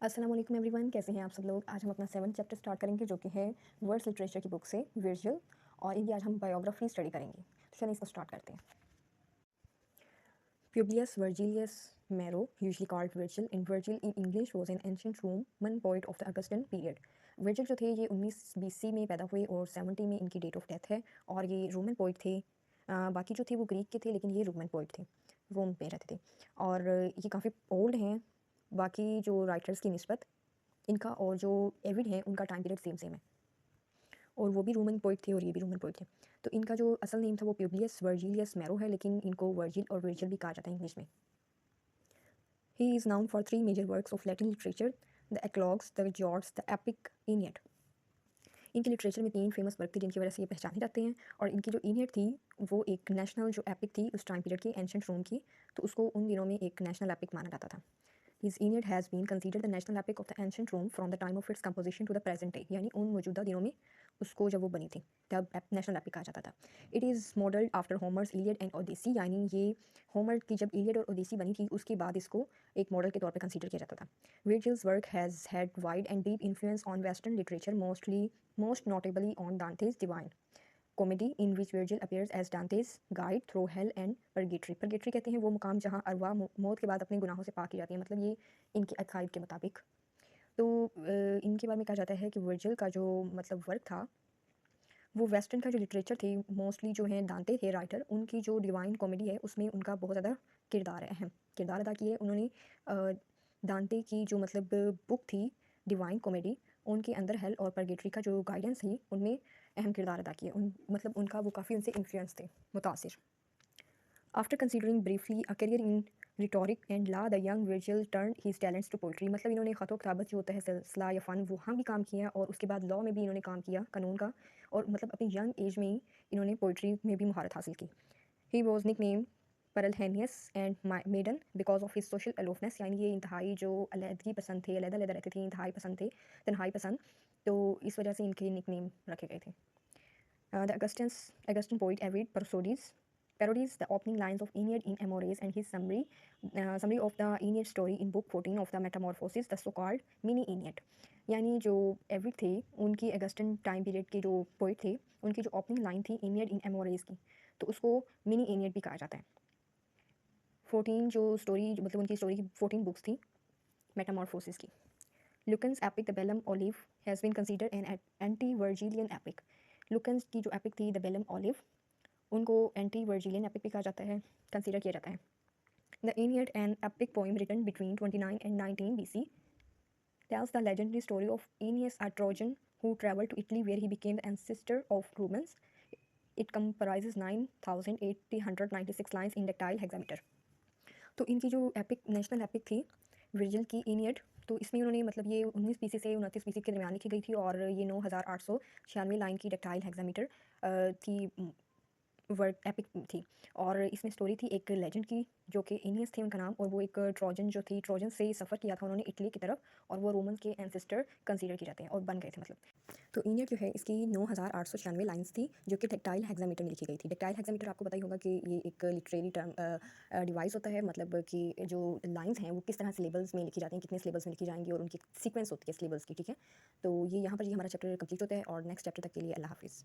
अस्सलाम वालेकुम एवरीवन, कैसे हैं आप सब लोग। आज हम अपना 7th चैप्टर स्टार्ट करेंगे जो कि है वर्ड्स लिटरेचर की बुक से वर्जिल, और इनकी आज हम बायोग्राफी स्टडी करेंगे। तो चलिए इसको स्टार्ट करते हैं। Publius Vergilius Maro, usually called Virgil, in Virgil in English was an ancient Roman poet of the Augustan period. Virgil जो थे ये 19 BC में पैदा हुए और 70 में इनकी डेट ऑफ डेथ है, और ये रोमन पोइट थे। बाकी जो थे वो ग्रीक के थे, लेकिन ये रोमन पोइट थे, रोम पे रहते थे। और ये काफ़ी ओल्ड हैं बाकी जो राइटर्स की निस्बत। इनका और जो एविड है उनका टाइम पीरियड सेम सेम है, और वो भी रोमन पोइट थे और ये भी रोमन पोइट थे। तो इनका जो असल नेम था वो प्यूब्लियस वर्जिलियस मैरो है, लेकिन इनको वर्जिल और वर्जिल भी कहा जाता है इंग्लिश में। He is known for 3 major works of Latin literature, the Eclogues, the Georgics, the epic, Aeneid. इनके लिटरेचर में 3 फेमस वर्क थे जिनकी वजह से ये पहचाने जाते हैं। और इनकी जो इनियड थी वो एक नेशनल जो एपिक थी उस टाइम पीरियड की, एंशंट रोम की, तो उसको उन दिनों में एक नेशनल एपिक माना जाता था। His Aeneid has been considered the national epic of the ancient Rome from the time of its composition to the present day, यानी उन मौजूदा दिनों में उसको जब वो बनी थी तब नेशनल एपिक कहा जाता था। It is modelled after होमर्स Iliad and Odyssey, यानी ये होमर की जब इलियड और ओडेसी बनी थी उसके बाद इसको एक मॉडल के तौर पे कंसीडर किया जाता था। Virgil's work has had wide and deep influence on Western literature, most notably on Dante's Divine Comedy, in which Virgil appears as Dante's guide through hell and purgatory. Purgatory कहते हैं वो मुकाम जहाँ अरवा मौत के बाद अपने गुनाहों से पाक की जाती है, मतलब ये इनके अकायद के मुताबिक। तो इनके बारे में कहा जाता है कि वर्जिल का जो मतलब वर्क था वो वेस्टर्न का जो लिटरेचर थी, मोस्टली जो है दांते थे राइटर, उनकी जो डिवाइन कॉमेडी है उसमें उनका बहुत ज़्यादा किरदार है, अहम किरदार अदा किए उन्होंने। दांते की जो मतलब बुक थी डिवाइन कॉमेडी, उनके अंदर हेल और परगेटरी का जो गाइडेंस थी उनमें अहम किरदार अदा किए। मतलब उनका वो काफ़ी उनसे इन्फ्लुएंस थे, मुतासिर। After considering briefly a career in rhetoric and law, the young Virgil turn his talents to poetry. मतलब इन्होंने ख़त व किताबत जो होता है सिलसिला या फ़न, वहाँ भी काम किया, और उसके बाद लॉ में भी इन्होंने काम किया, कानून का। और मतलब अपनी यंग एज में ही इन्होंने पोइट्री में भी महारत हासिल की। He was nickname Parthenias and maiden because of his social aloofness, यानी ये इंतहाई जो अलहदगी पसंद थे, अलहदा रहते थे, इंतहाई पसंद थे, तन्हाई पसंद, तो इस वजह से इनके निक नेम रखे गए थे। The Augustan poet Ovid parodies the opening lines of Aeneid in Amores, and his summary of the Aeneid story in book 14 of the Metamorphosis, the so-called mini Aeneid। यानी जो एविड थे उनकी Augustan time period के जो poet थे, उनकी जो opening line थी एनियड इन एमोरेज की, तो उसको मिनी एनियड भी कहा जाता है। 14 जो स्टोरी मतलब उनकी स्टोरी की 14 बुक्स थी मेटामॉर्फोसिस की। Lucan's epic the Bellum Civile has been considered an anti Virgilian epic. Lucan's की जो एपिक थी द बेलम ओलिव, उनको एंटी वर्जिलियन एपिक भी कहा जाता है, कंसीडर किया जाता है। The Aeneid an epic poem written between 29 and 19 BC tells the legendary story of Aeneas, a Trojan who traveled to Italy where he became the ancestor of Romans. It comprises 9,896 lines in dactyl hexameter। तो इनकी जो epic national epic थी Virgil की Aeneid, तो इसमें उन्होंने मतलब ये 19 BC से 29 BC के दरमियान लिखी गई थी, और ये 9,896 लाइन की डक्टाइल हेक्सामीटर की वर्ड एपिक थी। और इसमें स्टोरी थी एक लेजेंड की जो कि एनियस थे उनका नाम, और वो एक ट्रोजन जो थी, ट्रोजन से सफ़र किया था उन्होंने इटली की तरफ, और वो रोमन के एंसेस्टर कंसीडर किए जाते हैं और बन गए थे मतलब। तो एनियड जो है इसकी 9,896 लाइन्स थी जो कि टेक्टाइल हेक्सामीटर में लिखी गई थी। टेक्टाइल हेक्सामीटर आपको पता ही होगा कि ये एक लिटरेरी टर्म डिवाइस होता है, मतलब कि जो लाइन्स हैं वो किस तरह सिलेबल्स में लिखी जाती हैं, कितने सिलेबल्स में लिखी जाएंगी, और उनकी सीक्वेंस होती है सिलेबल्स की, ठीक है। तो ये यहाँ पर ये हमारा चैप्टर कंप्लीट होता है, और नेक्स्ट चैप्टर तक के लिए अल्लाह हाफिज़।